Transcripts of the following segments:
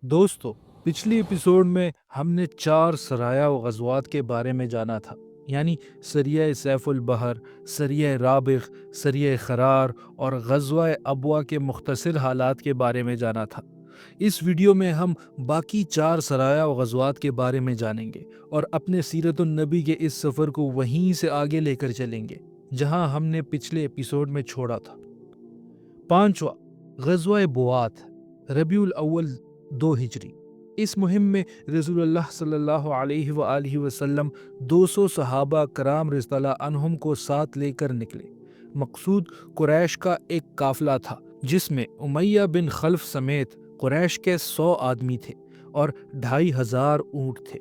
دوستو، پچھلی ایپیسوڈ میں ہم نے 4 سرایہ و غزوات کے بارے میں جانا تھا، یعنی سریہ سیف البحر، سریہ رابغ، سریہ خرار اور غزوہ ابوا کے مختصر حالات کے بارے میں جانا تھا۔ اس ویڈیو میں ہم باقی 4 سرایہ و غزوات کے بارے میں جانیں گے اور اپنے سیرت النبی کے اس سفر کو وہیں سے آگے لے کر چلیں گے جہاں ہم نے پچھلے ایپیسوڈ میں چھوڑا تھا۔ 5واں غزوہ بوات، ربیع الاول 2 ہجری۔ اس مہم میں رسول اللہ صلی اللہ علیہ وآلہ وسلم 200 صحابہ کرام رضی اللہ عنہم کو ساتھ لے کر نکلے۔ مقصود قریش کا ایک قافلہ تھا جس میں امیہ بن خلف سمیت قریش کے 100 آدمی تھے اور 2500 اونٹ تھے۔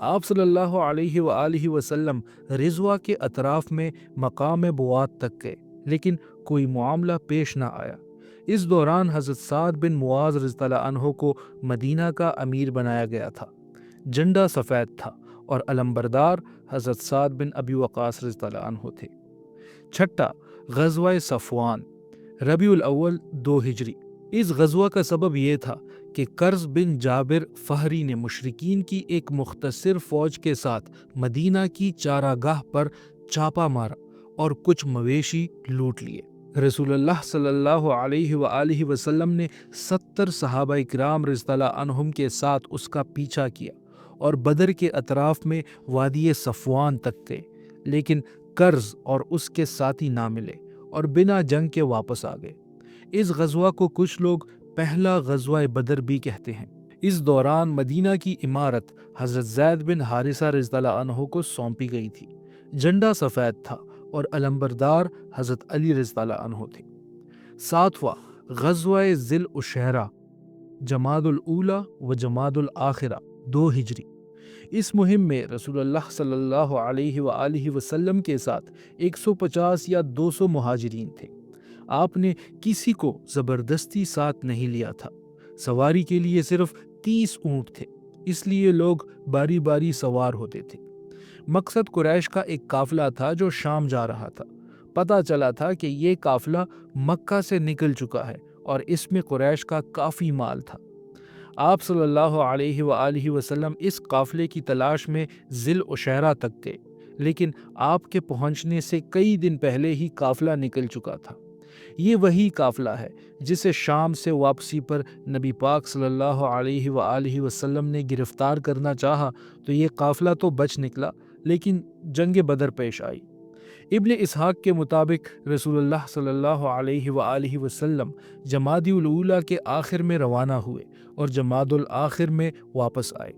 آپ صلی اللہ علیہ وآلہ وسلم رضوہ کے اطراف میں مقام بوات تک گئے، لیکن کوئی معاملہ پیش نہ آیا۔ اس دوران حضرت سعد بن معاذ رضی اللہ عنہ کو مدینہ کا امیر بنایا گیا تھا۔ جھنڈا سفید تھا اور علمبردار حضرت سعد بن ابی وقاص رضی اللہ عنہ تھے۔ 6واں غزوہ صفوان، ربیع الاول 2 ہجری۔ اس غزوہ کا سبب یہ تھا کہ کرز بن جابر فہری نے مشرکین کی ایک مختصر فوج کے ساتھ مدینہ کی چاراگاہ پر چھاپا مارا اور کچھ مویشی لوٹ لیے۔ رسول اللہ صلی اللہ علیہ وآلہ وسلم نے 70 صحابہ کرام رضی اللہ عنہم کے ساتھ اس کا پیچھا کیا اور بدر کے اطراف میں وادی صفوان تک گئے، لیکن کرز اور اس کے ساتھی نہ ملے اور بنا جنگ کے واپس آ گئے۔ اس غزوہ کو کچھ لوگ پہلا غزوہ بدر بھی کہتے ہیں۔ اس دوران مدینہ کی عمارت حضرت زید بن حارثہ رضی اللہ عنہ کو سونپی گئی تھی۔ جھنڈا سفید تھا اور علمبردار حضرت علی رضی اللہ عنہ تھے۔ 7واں غزوہ ذی العشیرہ، جمادی الاولی و جمادی الآخرہ، 2 ہجری۔ اس مہم میں رسول اللہ صلی اللہ علیہ وآلہ وسلم کے ساتھ 150 یا 200 مہاجرین تھے۔ آپ نے کسی کو زبردستی ساتھ نہیں لیا تھا۔ سواری کے لیے صرف 30 اونٹ تھے، اس لیے لوگ باری باری سوار ہوتے تھے۔ مقصد قریش کا ایک قافلہ تھا جو شام جا رہا تھا۔ پتہ چلا تھا کہ یہ قافلہ مکہ سے نکل چکا ہے اور اس میں قریش کا کافی مال تھا۔ آپ صلی اللہ علیہ وآلہ وسلم اس قافلے کی تلاش میں ذی العشیرہ تک گئے، لیکن آپ کے پہنچنے سے کئی دن پہلے ہی قافلہ نکل چکا تھا۔ یہ وہی قافلہ ہے جسے شام سے واپسی پر نبی پاک صلی اللہ علیہ وآلہ وسلم نے گرفتار کرنا چاہا تو یہ قافلہ تو بچ نکلا، لیکن جنگ بدر پیش آئی۔ ابن اسحاق کے مطابق رسول اللہ صلی اللہ علیہ وآلہ وسلم جمادی الاولی کے آخر میں روانہ ہوئے اور جمادی الآخر میں واپس آئے۔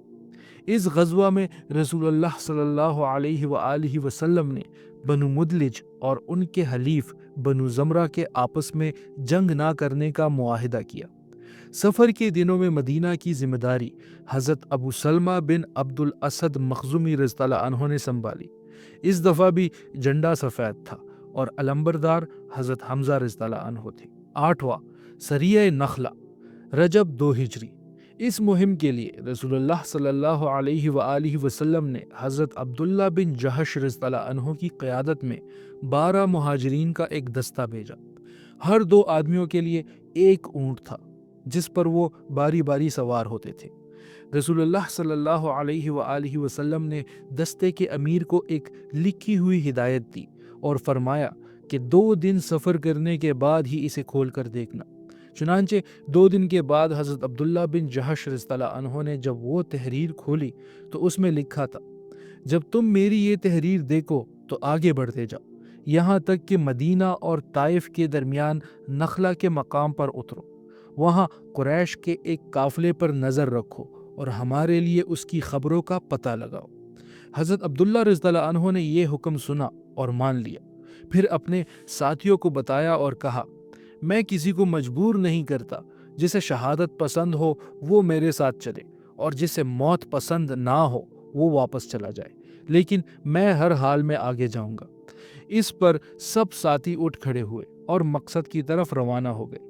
اس غزوہ میں رسول اللہ صلی اللہ علیہ وآلہ وسلم نے بنو مدلج اور ان کے حلیف بنو زمرہ کے آپس میں جنگ نہ کرنے کا معاہدہ کیا۔ سفر کے دنوں میں مدینہ کی ذمہ داری حضرت ابو سلمہ بن عبد الاسد مخزومی رضی اللہ عنہ نے سنبھالی۔ اس دفعہ بھی جھنڈا سفید تھا اور علمبردار حضرت حمزہ رضی اللہ عنہ تھے۔ 8واں سریہ نخلہ، رجب 2 ہجری۔ اس مہم کے لیے رسول اللہ صلی اللہ علیہ وآلہ وسلم نے حضرت عبداللہ بن جہش رضی اللہ عنہ کی قیادت میں 12 مہاجرین کا ایک دستہ بھیجا۔ ہر 2 آدمیوں کے لیے ایک اونٹ تھا جس پر وہ باری باری سوار ہوتے تھے۔ رسول اللہ صلی اللہ علیہ وآلہ وسلم نے دستے کے امیر کو ایک لکھی ہوئی ہدایت دی اور فرمایا کہ 2 دن سفر کرنے کے بعد ہی اسے کھول کر دیکھنا۔ چنانچہ 2 دن کے بعد حضرت عبداللہ بن جہش رضی اللہ عنہ نے جب وہ تحریر کھولی تو اس میں لکھا تھا، جب تم میری یہ تحریر دیکھو تو آگے بڑھتے جاؤ، یہاں تک کہ مدینہ اور طائف کے درمیان نخلہ کے مقام پر اترو، وہاں قریش کے ایک قافلے پر نظر رکھو اور ہمارے لیے اس کی خبروں کا پتہ لگاؤ۔ حضرت عبداللہ رضی اللہ عنہ نے یہ حکم سنا اور مان لیا، پھر اپنے ساتھیوں کو بتایا اور کہا، میں کسی کو مجبور نہیں کرتا، جسے شہادت پسند ہو وہ میرے ساتھ چلے اور جسے موت پسند نہ ہو وہ واپس چلا جائے، لیکن میں ہر حال میں آگے جاؤں گا۔ اس پر سب ساتھی اٹھ کھڑے ہوئے اور مقصد کی طرف روانہ ہو گئے۔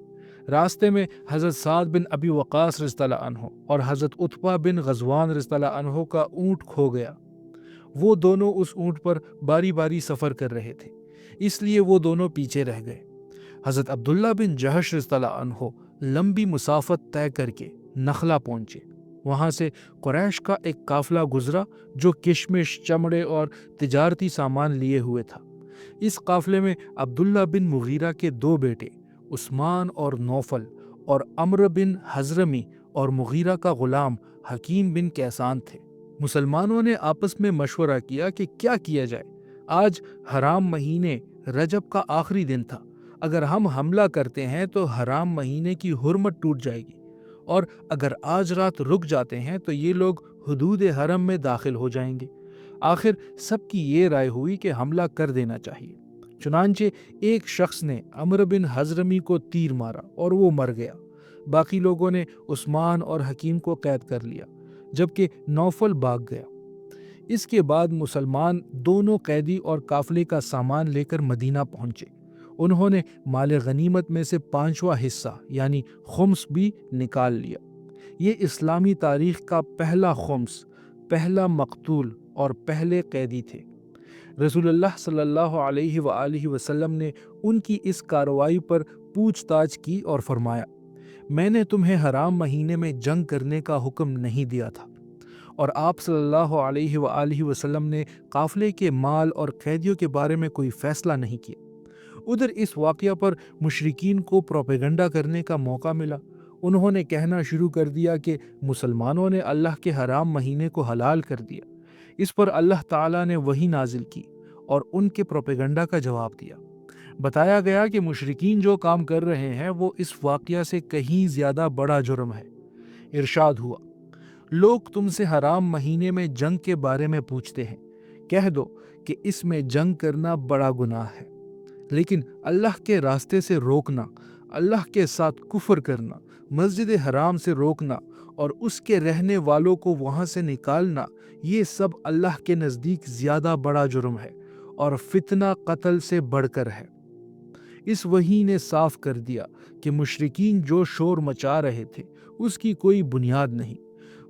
راستے میں حضرت سعد بن ابی وقاص رضی اللہ عنہ اور حضرت عتبہ بن غزوان رضی اللہ عنہ کا اونٹ کھو گیا۔ وہ دونوں اس اونٹ پر باری باری سفر کر رہے تھے، اس لیے وہ دونوں پیچھے رہ گئے۔ حضرت عبداللہ بن جہش رضی اللہ عنہ لمبی مسافت طے کر کے نخلا پہنچے۔ وہاں سے قریش کا ایک قافلہ گزرا جو کشمش، چمڑے اور تجارتی سامان لیے ہوئے تھا۔ اس قافلے میں عبداللہ بن مغیرہ کے 2 بیٹے عثمان اور نوفل اور عمرو بن حضرمی اور مغیرہ کا غلام حکیم بن کیسان تھے۔ مسلمانوں نے آپس میں مشورہ کیا کہ کیا کیا جائے۔ آج حرام مہینے رجب کا آخری دن تھا۔ اگر ہم حملہ کرتے ہیں تو حرام مہینے کی حرمت ٹوٹ جائے گی، اور اگر آج رات رک جاتے ہیں تو یہ لوگ حدود حرم میں داخل ہو جائیں گے۔ آخر سب کی یہ رائے ہوئی کہ حملہ کر دینا چاہیے۔ چنانچہ ایک شخص نے عمرو بن حضرمی کو تیر مارا اور وہ مر گیا۔ باقی لوگوں نے عثمان اور حکیم کو قید کر لیا، جبکہ نوفل بھاگ گیا۔ اس کے بعد مسلمان دونوں قیدی اور قافلے کا سامان لے کر مدینہ پہنچے۔ انہوں نے مال غنیمت میں سے 5واں حصہ یعنی خمس بھی نکال لیا۔ یہ اسلامی تاریخ کا پہلا خمس، پہلا مقتول اور پہلے قیدی تھے۔ رسول اللہ صلی اللہ علیہ وآلہ وسلم نے ان کی اس کارروائی پر پوچھ تاچھ کی اور فرمایا، میں نے تمہیں حرام مہینے میں جنگ کرنے کا حکم نہیں دیا تھا، اور آپ صلی اللہ علیہ وآلہ وسلم نے قافلے کے مال اور قیدیوں کے بارے میں کوئی فیصلہ نہیں کیا۔ ادھر اس واقعہ پر مشرکین کو پروپیگنڈا کرنے کا موقع ملا۔ انہوں نے کہنا شروع کر دیا کہ مسلمانوں نے اللہ کے حرام مہینے کو حلال کر دیا۔ اس پر اللہ تعالیٰ نے وحی نازل کی اور ان کے پروپیگنڈا کا جواب دیا۔ بتایا گیا کہ مشرکین جو کام کر رہے ہیں وہ اس واقعہ سے کہیں زیادہ بڑا جرم ہے۔ ارشاد ہوا، لوگ تم سے حرام مہینے میں جنگ کے بارے میں پوچھتے ہیں، کہہ دو کہ اس میں جنگ کرنا بڑا گناہ ہے، لیکن اللہ کے راستے سے روکنا، اللہ کے ساتھ کفر کرنا، مسجد حرام سے روکنا اور اس کے رہنے والوں کو وہاں سے نکالنا، یہ سب اللہ کے نزدیک زیادہ بڑا جرم ہے اور فتنہ قتل سے بڑھ کر ہے۔ اس وحی نے صاف کر دیا کہ مشرکین جو شور مچا رہے تھے اس کی کوئی بنیاد نہیں۔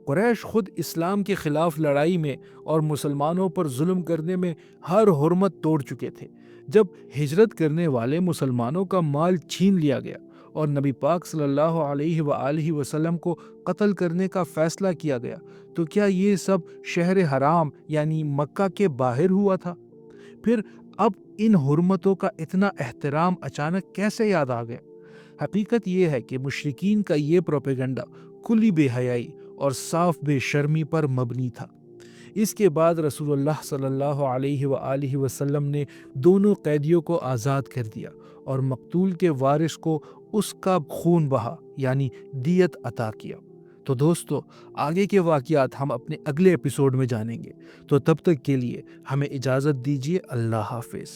قریش خود اسلام کے خلاف لڑائی میں اور مسلمانوں پر ظلم کرنے میں ہر حرمت توڑ چکے تھے۔ جب ہجرت کرنے والے مسلمانوں کا مال چھین لیا گیا اور نبی پاک صلی اللہ علیہ وآلہ وسلم کو قتل کرنے کا فیصلہ کیا گیا، تو کیا یہ سب شہر حرام یعنی مکہ کے باہر ہوا تھا؟ پھر اب ان حرمتوں کا اتنا احترام اچانک کیسے یاد آ گیا؟ حقیقت یہ ہے کہ مشرکین کا یہ پروپیگنڈا کلی بے حیائی اور صاف بے شرمی پر مبنی تھا۔ اس کے بعد رسول اللہ صلی اللہ علیہ وآلہ وسلم نے دونوں قیدیوں کو آزاد کر دیا اور مقتول کے وارث کو اس کا خون بہا یعنی دیت عطا کیا۔ تو دوستو، آگے کے واقعات ہم اپنے اگلے ایپیسوڈ میں جانیں گے۔ تو تب تک کے لیے ہمیں اجازت دیجیے۔ اللہ حافظ۔